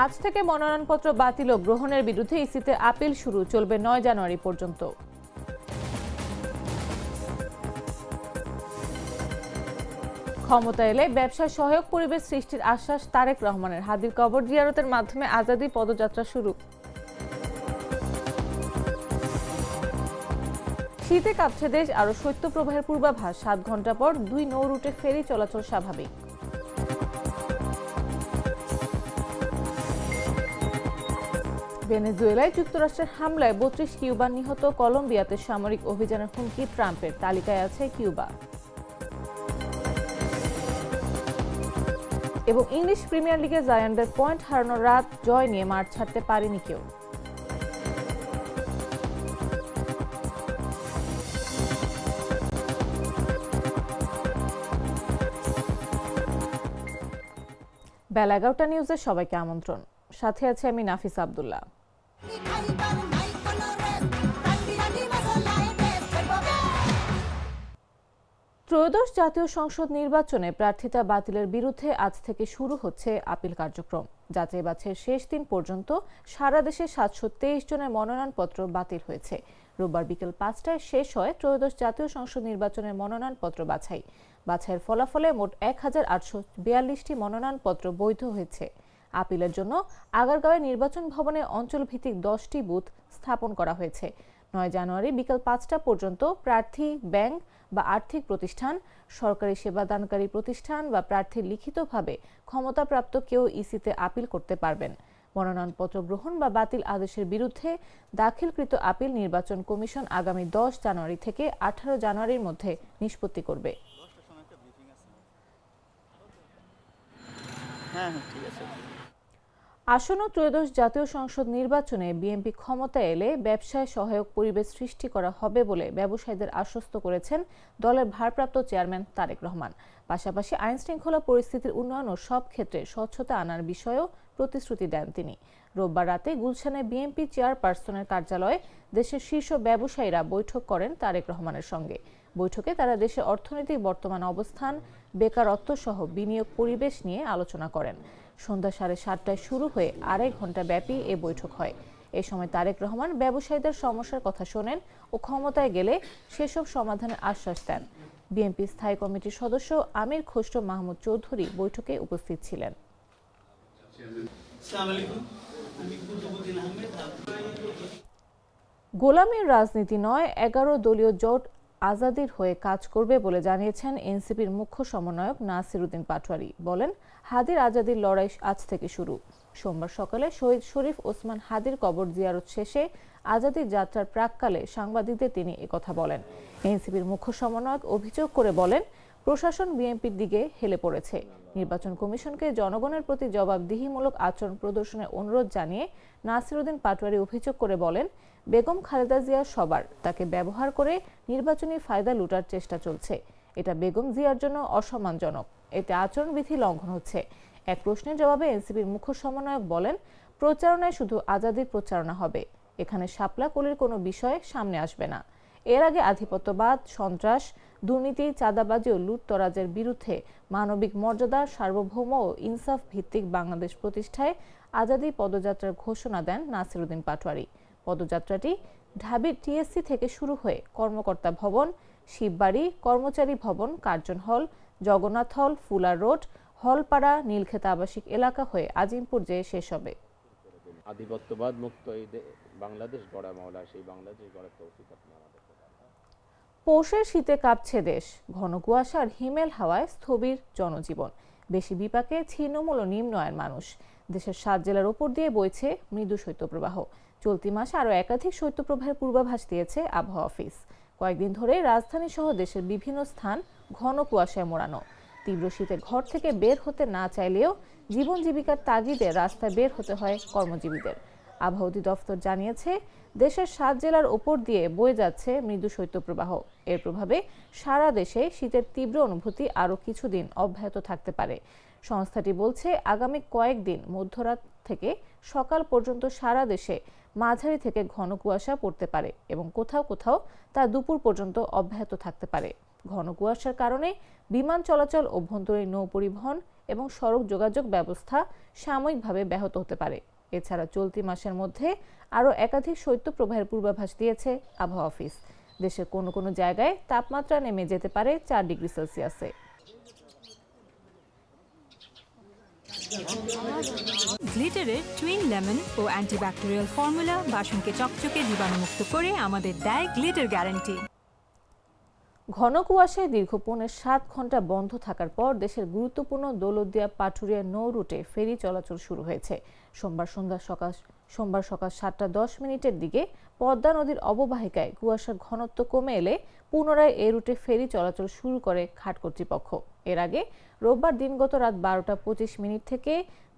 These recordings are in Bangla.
আজ থেকে মনোনয়নপত্র বাতিল ও গ্রহণের বিরুদ্ধে ইসিতে আপিল শুরু, চলবে ৯ জানুয়ারি পর্যন্ত। ক্ষমতা এলে ব্যবসায় সহায়ক পরিবেশ সৃষ্টির আশ্বাস তারেক রহমানের। হাদির কবর জিয়ারতের মাধ্যমে আজাদী পদযাত্রা শুরু। শীতে কাঁপছে দেশ, আরো শৈত্যপ্রবাহের পূর্বাভাস। ৭ ঘন্টা পর ২ নৌ রুটে ফেরি চলাচল স্বাভাবিক। ভেনেজুয়েলায় যুক্তরাষ্ট্রের হামলায় ৩২ কিউবান নিহত। কলম্বিয়াতে সামরিক অভিযানের হুমকি ট্রাম্পের, তালিকায় আছে কিউবা। এবং ইংলিশ প্রিমিয়ার লিগে জায়ান্টদের পয়েন্ট হারানোর রাত, জয় নিয়ে মাঠ ছাড়তে পারেনি কেউ। বেলা ১১টা নিউজে সবাইকে আমন্ত্রণ। সাথে আছে আমি নাফিস আব্দুল্লাহ। ত্রয়োদশ জাতীয় সংসদ নির্বাচনে প্রার্থিতা বাতিলের বিরুদ্ধে আজ থেকে শুরু হচ্ছে আপিল কার্যক্রম। যাচাই বাছাইয়ের শেষ দিন পর্যন্ত সারা দেশে ৭২৩ জনের মনোনয়নপত্র বাতিল হয়েছে। রোববার বিকেল ৫টায় শেষ হয় ত্রয়োদশ জাতীয় সংসদ নির্বাচনের মনোনয়নপত্র বাছাইয়ের ফলাফলে মোট ১,৮৪২টি মনোনয়নপত্র বৈধ হয়েছে। আপিলের জন্য আগারগাঁওয়ের নির্বাচন ভবনে অঞ্চলভিত্তিক ১০টি বুথ স্থাপন করা হয়েছে। ৯ জানুয়ারি বিকেল ৫টা পর্যন্ত প্রার্থী, ব্যাংক বা আর্থিক প্রতিষ্ঠান, সরকারি সেবাদানকারী প্রতিষ্ঠান বা প্রার্থীর লিখিতভাবে ক্ষমতাপ্রাপ্ত কেউ ইসিতে আপিল করতে পারবেন। মনোনয়নপত্র গ্রহণ বা বাতিল আদেশের বিরুদ্ধে দাখিলকৃত আপিল নির্বাচন কমিশন আগামী ১০ জানুয়ারি থেকে ১৮ জানুয়ারির মধ্যে নিষ্পত্তি করবে। আসন্ন ত্রয়োদশ জাতীয় সংসদ নির্বাচনে বিএনপি ক্ষমতায় এলে ব্যবসায় সহায়ক পরিবেশ সৃষ্টি করা হবে বলে ব্যবসায়ীদের আশ্বস্ত করেছেন দলের ভারপ্রাপ্ত চেয়ারম্যান তারেক রহমান। পাশাপাশি আইন শৃঙ্খলা পরিস্থিতির উন্নয়ন ও সব ক্ষেত্রে স্বচ্ছতা আনার বিষয়েও প্রতিশ্রুতি দেন তিনি। রোববার রাতে গুলশানে বিএনপি চেয়ারপারসনের কার্যালয়ে দেশের শীর্ষ ব্যবসায়ীরা বৈঠক করেন তারেক রহমানের সঙ্গে। বৈঠকে তারা দেশের অর্থনৈতিক বর্তমান অবস্থান, বেকারত্ব সহ বিনিয়োগ পরিবেশ নিয়ে আলোচনা করেন। সন্ধ্যা ৭:৩০টায় শুরু হয়ে ২.৫ ঘণ্টা ব্যাপী এ বৈঠক হয়। এ সময় তারেক রহমান ব্যবসায়ীদের সমস্যার কথা শোনেন ও ক্ষমতায় গেলে সেসব সমাধানের আশ্বাস দেন। বিএনপি স্থায়ী কমিটির সদস্য আমির খসরু মাহমুদ চৌধুরী বৈঠকে উপস্থিত ছিলেন। গোলামীর রাজনীতি নয়, ১১ দলীয় জোট আজাদির হয়ে কাজ করবে বলে জানিয়েছেন এনসিপির মুখ্য সমন্বয়ক নাসির উদ্দিন পাটোয়ারী। বলেন, হাদির আজাদির লড়াই আজ থেকে শুরু। সোমবার সকালে শহীদ শরীফ ওসমান হাদির কবর জিয়ারত শেষে আজাদির যাত্রার প্রাক্কালে সাংবাদিকদের তিনি একথা বলেন। এনসিপির মুখ্য সমন্বয়ক অভিযোগ করে বলেন, প্রশাসন বিএনপির দিকে হেলে পড়েছে। নির্বাচন কমিশনকে জনগণের প্রতি জবাবদিহিমূলক আচরণ প্রদর্শনের অনুরোধ জানিয়ে নাসির উদ্দিন পাটোয়ারী অভিযোগ করে বলেন, বেগম খালেদা জিয়া সবার, তাকে ব্যবহার করে নির্বাচনী ফায়দা লুটার চেষ্টা চলছে। এটা বেগম জিয়ার জন্য অসম্মানজনক, এতে আচরণবিধি লঙ্ঘন হচ্ছে। এক প্রশ্নের জবাবে এনসিপির মুখ্য সমন্বয়ক বলেন, প্রচারণায় শুধু আজাদির প্রচারণা হবে, এখানে শাপলা কলির কোনো বিষয় সামনে আসবে না। এর আগে আধিপত্যবাদ, সন্ত্রাস, দুর্নীতি, চাঁদাবাজি ও লুটতরাজের বিরুদ্ধে মানবিক মর্যাদা, সার্বভৌম ও ইনসাফ ভিত্তিক বাংলাদেশ প্রতিষ্ঠায় আজাদি পদযাত্রার ঘোষণা দেন নাসির উদ্দিন পাটোয়ারী। পদযাত্রাটি ঢাবির টিএসসি থেকে শুরু হয়ে কর্মকর্তা ভবন, শিববাড়ি, কর্মচারী ভবন, কার্জন হল, জগন্নাথ হল, ফুলার রোড, হলপাড়া, নীলক্ষেত আবাসিক এলাকা হয়ে আজিমপুর যেয়ে শেষ হবে। আধিপত্যবাদ মুক্ত এই বাংলাদেশ গড়া মাওলা, সেই বাংলাদেশ গড়ার তৌফিক আপনি আমাদের। পৌষের শীতে কাঁপছে দেশ, ঘন কুয়াশার হিমেল হাওয়ায় স্থবির জনজীবন। বেশি বিপাকে ছিন্নমূল ও নিম্ন আয়ের মানুষ। দেশের ৭ জেলার ওপর দিয়ে বইছে মৃদু শৈত্যপ্রবাহ। চলতি মাসে আরও একাধিক শৈত্যপ্রবাহের পূর্বাভাস দিয়েছে আবহাওয়া অফিস। কয়েকদিন ধরে রাজধানী সহ দেশের বিভিন্ন স্থান ঘন কুয়াশায় মোড়ানো। তীব্র শীতে ঘর থেকে বের হতে না চাইলেও জীবন জীবিকার তাগিদে রাস্তায় বের হতে হয় কর্মজীবীদের। আবহাওয়া অধিদপ্তর জানিয়েছে, দেশের ৭ জেলার ওপর দিয়ে বয়ে যাচ্ছে মৃদু শৈত্যপ্রবাহ। এর প্রভাবে সারা দেশে শীতের তীব্র অনুভূতি আরও কিছুদিন অব্যাহত থাকতে পারে। সংস্থাটি বলছে, আগামী কয়েকদিন মধ্যরাত থেকে সকাল পর্যন্ত সারা দেশে মাঝারি থেকে ঘন কুয়াশা পড়তে পারে এবং কোথাও কোথাও তা দুপুর পর্যন্ত অব্যাহত থাকতে পারে। ঘন কুয়াশার কারণে বিমান চলাচল, অভ্যন্তরীণ নৌ পরিবহন এবং সড়ক যোগাযোগ ব্যবস্থা সাময়িকভাবে ব্যাহত হতে পারে। এছাড়া চলতি মাসের মধ্যে আরও একাধিক শৈত্যপ্রবাহের পূর্বাভাস দিয়েছে আবহাওয়া অফিস। দেশের কোনো কোনো জায়গায় তাপমাত্রা নেমে যেতে পারে 4 ডিগ্রি সেলসিয়াসে। গ্লিটারের টুইন লেমন ও অ্যান্টিব্যাকটেরিয়াল ফর্মুলা বাসনকে চকচকে জীবাণুমুক্ত করে আমাদের দেয় গ্লিটার গ্যারান্টি। ঘন কুয়াশায় দীর্ঘ 7 ঘন্টা বন্ধ থাকার পর দেশের গুরুত্বপূর্ণ দৌলতদিয়া পাটুরিয়া নৌ রুটে ফেরি চলাচল শুরু হয়েছে। সোমবার সকাল 7:10 দিকে পদ্মা নদীর অববাহিকায় কুয়াশার ঘনত্ব কমে এলে পুনরায় এই রুটে ফেরি চলাচল শুরু করে ঘাট কর্তৃপক্ষ। এর আগে রোববার দিনগত রাত 12:25 থেকে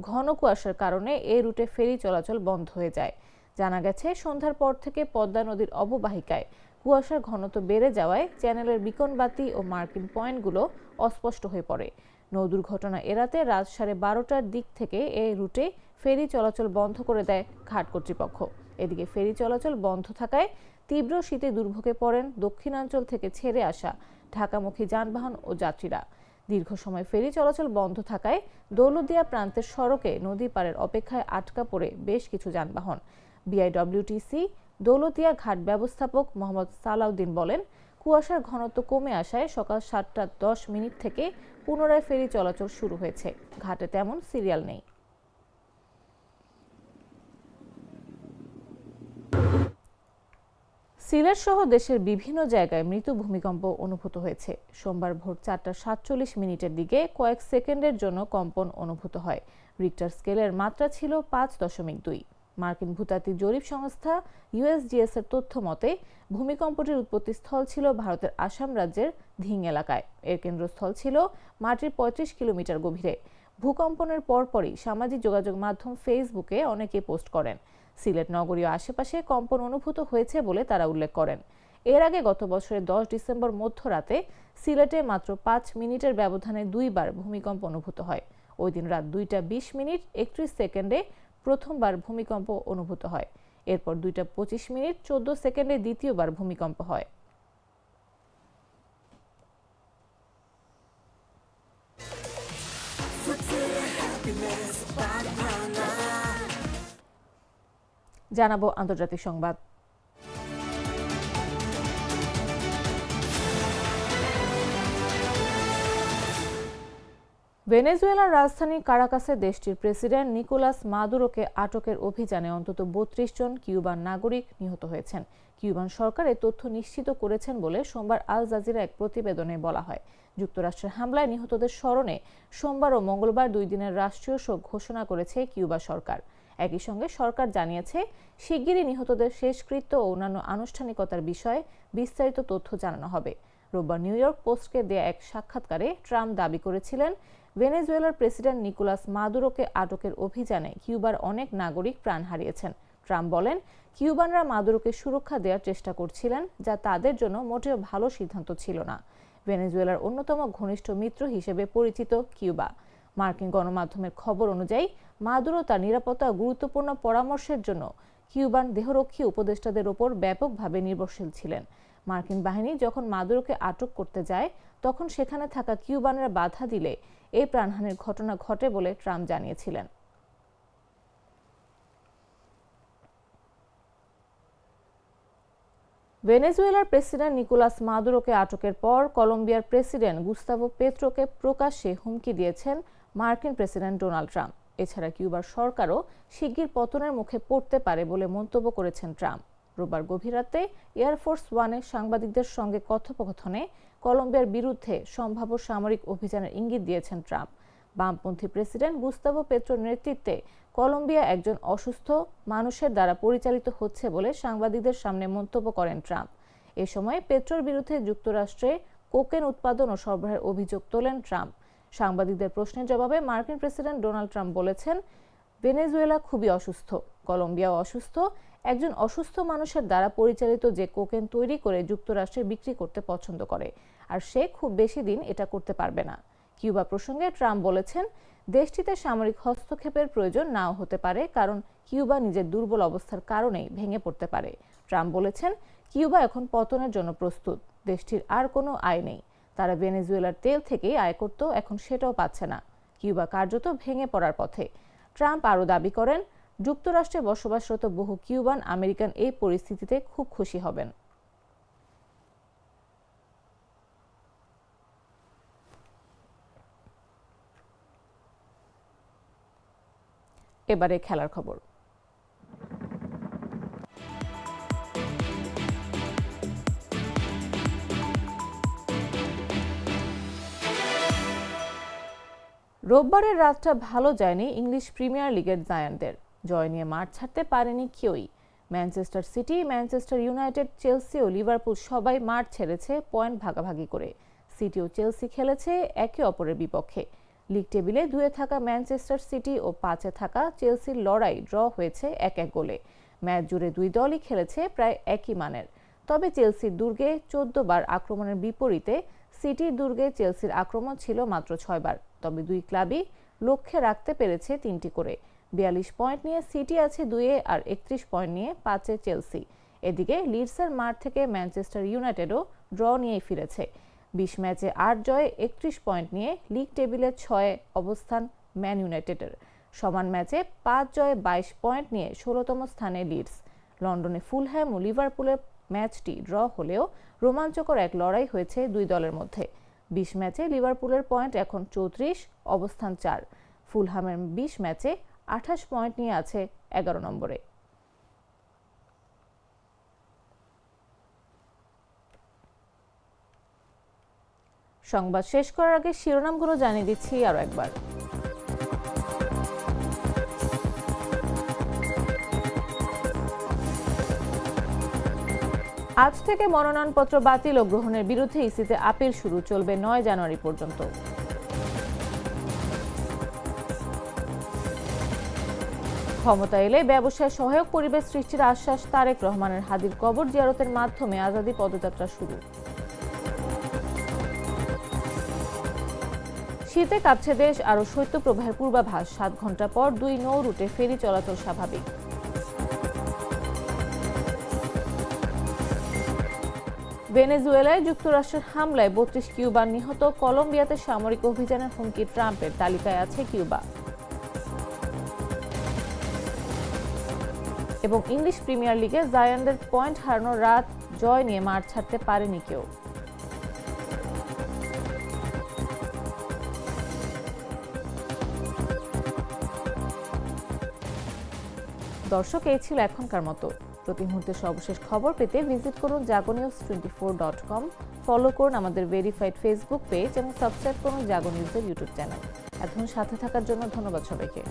ঘন কুয়াশার কারণে এই রুটে ফেরি চলাচল বন্ধ হয়ে যায়। জানা গেছে, সন্ধ্যার পর থেকে পদ্মা নদীর অববাহিকায় কুয়াশার ঘনত্ব বেড়ে যাওয়ায় চ্যানেলের বিকন বাতি ও মার্কিং পয়েন্টগুলো অস্পষ্ট হয়ে পড়ে। নৌ দুর্ঘটনা এড়াতে রাত 12:30টার দিক থেকে এই রুটে ফেরি চলাচল বন্ধ করে দেয় ঘাট কর্তৃপক্ষ। এদিকে ফেরি চলাচল বন্ধ থাকায় তীব্র শীতে দুর্ভোগে পড়েন দক্ষিণাঞ্চল থেকে ছেড়ে আসা ঢাকামুখী যানবাহন ও যাত্রীরা। দীর্ঘ সময় ফেরি চলাচল বন্ধ থাকায় দৌলতদিয়া প্রান্তের সড়কে নদী পারের অপেক্ষায় আটকা পড়ে বেশ কিছু যানবাহন। বিআইডব্লিউটিসি দৌলতদিয়া ঘাট ব্যবস্থাপক মোহাম্মদ সালাউদ্দিন বলেন, কুয়াশার ঘনত্ব কমে আসায় সকাল 7:10 থেকে পুনরায় ফেরি চলাচল শুরু হয়েছে। ঘাটে তেমন সিরিয়াল নেই। সিলেট সহ দেশের বিভিন্ন জায়গায় মৃদু ভূমিকম্প অনুভূত হয়েছে। সোমবার ভোর 4:47 দিকে কয়েক সেকেন্ডের জন্য কম্পন অনুভূত হয়। রিক্টার স্কেলের মাত্রা ছিল 5.2। মার্কিন ভূতাত্ত্বিক জরিপ সংস্থা ইউএসজিএস এর তথ্য মতে ভূমিকম্পটির উৎপত্তিস্থল ছিল ভারতের আসাম রাজ্যের ধিং এলাকায়। এর কেন্দ্রস্থল ছিল মাটির 35 কিলোমিটার গভীরে। ভূকম্পনের পরপরই সামাজিক যোগাযোগ মাধ্যম ফেসবুকে অনেকে পোস্ট করেন। সিলেট নগরীর আশেপাশে কম্পন অনুভূত হয়েছে বলে তারা উল্লেখ করেন। এর আগে গত বছরের 10 ডিসেম্বর মধ্যরাতে সিলেটে মাত্র 5 মিনিটের ব্যবধানে 2বার ভূমিকম্প অনুভূত হয়। ওই দিন রাত 2:20:31 প্রথমবার ভূমিকম্প অনুভূত হয়। এরপর 2:25:14 দ্বিতীয়বার ভূমিকম্প হয়। জানাবো আন্তর্জাতিক সংবাদ। ভেনেজুয়েলার রাজধানী কারাকাসে দেশটির প্রেসিডেন্ট নিকোলাস মাদুরোকে আটকের অভিযানে অন্তত 32 জন কিউবান নাগরিক নিহত হয়েছেন। কিউবান সরকার এই তথ্য নিশ্চিত করেছেন বলে সোমবার আল জাজিরা এক প্রতিবেদনে বলা হয়। যুক্তরাষ্ট্রের হামলায় নিহতদের স্মরণে সোমবার ও মঙ্গলবার 2 দিনের রাষ্ট্রীয় শোক ঘোষণা করেছে কিউবা সরকার। একই সঙ্গে সরকার জানিয়েছে, শিগগিরই নিহতদের শেষকৃত্য ও অন্যান্য আনুষ্ঠানিকতার বিষয়ে বিস্তারিত তথ্য জানানো হবে। রোববার নিউ ইয়র্ক পোস্টকে দেয়া এক সাক্ষাৎকারে ট্রাম্প দাবি করেছিলেন, ভেনেজুয়েলার প্রেসিডেন্ট নিকোলাস মাদুরোকে আটকের অভিযানে কিউবার অনেক নাগরিক প্রাণ হারিয়েছেন। ট্রাম্প বলেন, কিউবানরা মাদুরোকে সুরক্ষা দেওয়ার চেষ্টা করছিলেন, যা তাদের জন্য মোটেও ভালো সিদ্ধান্ত ছিল না। ভেনেজুয়েলার অন্যতম ঘনিষ্ঠ মিত্র হিসেবে পরিচিত কিউবা। মার্কিন গণমাধ্যমের খবর অনুযায়ী মাদুরো তার নিরাপত্তা ও গুরুত্বপূর্ণ পরামর্শের জন্য কিউবান দেহরক্ষী উপদেষ্টাদের ওপর ব্যাপকভাবে নির্ভরশীল ছিলেন। মার্কিন বাহিনী যখন মাদুরোকে আটক করতে যায়, তখন সেখানে থাকা কিউবানরা বাধা দিলে এই প্রাণহানির ঘটনা ঘটে বলে ট্রাম্প জানিয়েছিলেন। ভেনেজুয়েলার প্রেসিডেন্ট নিকোলাস মাদুরোকে আটকের পর কলম্বিয়ার প্রেসিডেন্ট গুস্তাভো পেত্রোকে প্রকাশ্যে হুমকি দিয়েছেন মার্কিন প্রেসিডেন্ট ডোনাল্ড ট্রাম্প। এছাড়া কিউবার সরকারও শিগগির পতনের মুখে পড়তে পারে বলে মন্তব্য করেছেন ট্রাম্প। রোববার গভীর রাতে এয়ারফোর্স ওয়ানে সাংবাদিকদের সঙ্গে কথোপকথনে কলম্বিয়ার বিরুদ্ধে সম্ভাব্য সামরিক অভিযানের ইঙ্গিত দিয়েছেন ট্রাম্প। বামপন্থী প্রেসিডেন্ট গুস্তাভো পেত্রোর নেতৃত্বে কলম্বিয়া একজন অসুস্থ মানুষের দ্বারা পরিচালিত হচ্ছে বলে সাংবাদিকদের সামনে মন্তব্য করেন ট্রাম্প। এ সময় পেত্রোর বিরুদ্ধে যুক্তরাষ্ট্রে কোকেন উৎপাদন ও সরবরাহের অভিযোগ তোলেন ট্রাম্প। সাংবাদিকদের প্রশ্নের জবাবে মার্কিন প্রেসিডেন্ট ডোনাল্ড ট্রাম্প বলেছেন, ভেনেজুয়েলা খুবই অসুস্থ, কলম্বিয়াও অসুস্থ। একজন অসুস্থ মানুষের দ্বারা পরিচালিত যে কোকেন তৈরি করে যুক্তরাষ্ট্রে বিক্রি করতে পছন্দ করে, আর সে খুব বেশি দিন এটা করতে পারবে না। কিউবা প্রসঙ্গে ট্রাম্প বলেছেন, দেশটিতে সামরিক হস্তক্ষেপের প্রয়োজন নাও হতে পারে, কারণ কিউবা নিজের দুর্বল অবস্থার কারণেই ভেঙে পড়তে পারে। ট্রাম্প বলেছেন, কিউবা এখন পতনের জন্য প্রস্তুত, দেশটির আর কোনো আয় নেই। তারা ভেনেজুয়েলার তেল থেকেই আয় করত, এখন সেটাও পাচ্ছে না। কিউবা কার্যত ভেঙে পড়ার পথে। ট্রাম্প আরও দাবি করেন, যুক্তরাষ্ট্রে বসবাসরত বহু কিউবান আমেরিকান এই পরিস্থিতিতে খুব খুশি হবেন। এবারে খেলার খবর। রোববারের রাতটা ভালো যায়নি ইংলিশ প্রিমিয়ার লিগের জায়ান্টদের। জয় নিয়ে মাঠ ছাড়তে পারেনি কেউই। Manchester City, Manchester United, Chelsea ও লিভারপুল সবাই মাঠ ছেড়েছে পয়েন্ট ভাগাভাগি করে। সিটি ও চেলসি খেলেছে একে অপরের বিপক্ষে। লিগ টেবিলে 2-এ থাকা ম্যানচেস্টার সিটি ও 5-এ থাকা চেলসির লড়াই ড্র হয়েছে 1-1 গোলে। ম্যাচ জুড়ে দুই দলই খেলেছে প্রায় একই মানের। তবে চেলসির দুর্গে 14 বার আক্রমণের বিপরীতে সিটির দুর্গে চেলসির আক্রমণ ছিল মাত্র 6 বার। তবে দুই ক্লাবই লক্ষ্যে রাখতে পেরেছে 3টি করে। 42 পয়েন্ট নিয়ে সিটি আছে 2-এ আর 31 পয়েন্ট নিয়ে 5-এ চেলসি। এদিকে লিডসের মাঠ থেকে ম্যানচেস্টার ইউনাইটেডও ড্র নিয়ে ফিরেছে। 20 ম্যাচে 8 জয়ে 31 পয়েন্ট নিয়ে লিগ টেবিলে 6-এ অবস্থান ম্যান ইউনাইটেডের। সমান ম্যাচে 5 জয়ে 22 পয়েন্ট নিয়ে 16তম স্থানে লিডস। লন্ডনে ফুলহ্যাম ও লিভারপুলের ম্যাচটি ড্র হলেও রোমাঞ্চকর এক লড়াই হয়েছে দুই দলের মধ্যে। 20 ম্যাচে লিভারপুলের পয়েন্ট এখন 34, অবস্থান 4। ফুলহ্যামের 20 ম্যাচে 28 পয়েন্ট নিয়ে আছে 11 নম্বরে। সংবাদ শেষ করার আগে শিরোনামগুলো জানিয়ে দিচ্ছি আরও একবার। আজ থেকে মনোনয়নপত্র বাতিল ও গ্রহণের বিরুদ্ধে ইসিতে আপিল শুরু, চলবে 9 জানুয়ারি পর্যন্ত। ক্ষমতা এলে ব্যবসায় সহায়ক পরিবেশ সৃষ্টির আশ্বাস তারেক রহমানের। হাদির কবর জিয়ারতের মাধ্যমে আজাদী পদযাত্রা শুরু। শীতে কাঁপছে দেশ, আরও শৈত্যপ্রবাহের পূর্বাভাস। 7 ঘন্টা পর 2 নৌ রুটে ফেরি চলাচল স্বাভাবিক। ভেনেজুয়েলায় যুক্তরাষ্ট্রের হামলায় 32 কিউবান নিহত। কলম্বিয়াতে সামরিক অভিযানের হুমকি ট্রাম্পের, তালিকায় আছে কিউবা। এবং ইংলিশ প্রিমিয়ার লিগে জায়ান্টদের পয়েন্ট হারানোর রাত, জয় নিয়ে মাঠ ছাড়তে পারেনি কেউ। দর্শক, এই ছিল এখনকার মতো। প্রতি মুহূর্তে সর্বশেষ খবর পেতে ভিজিট করুন jagonews24.com, ফলো করুন আমাদের ভেরিফাইড ফেসবুক পেজ এবং সাবস্ক্রাইব করুন জাগো নিউজের ইউটিউব চ্যানেল। এখন সাথে থাকার জন্য ধন্যবাদ সবাইকে।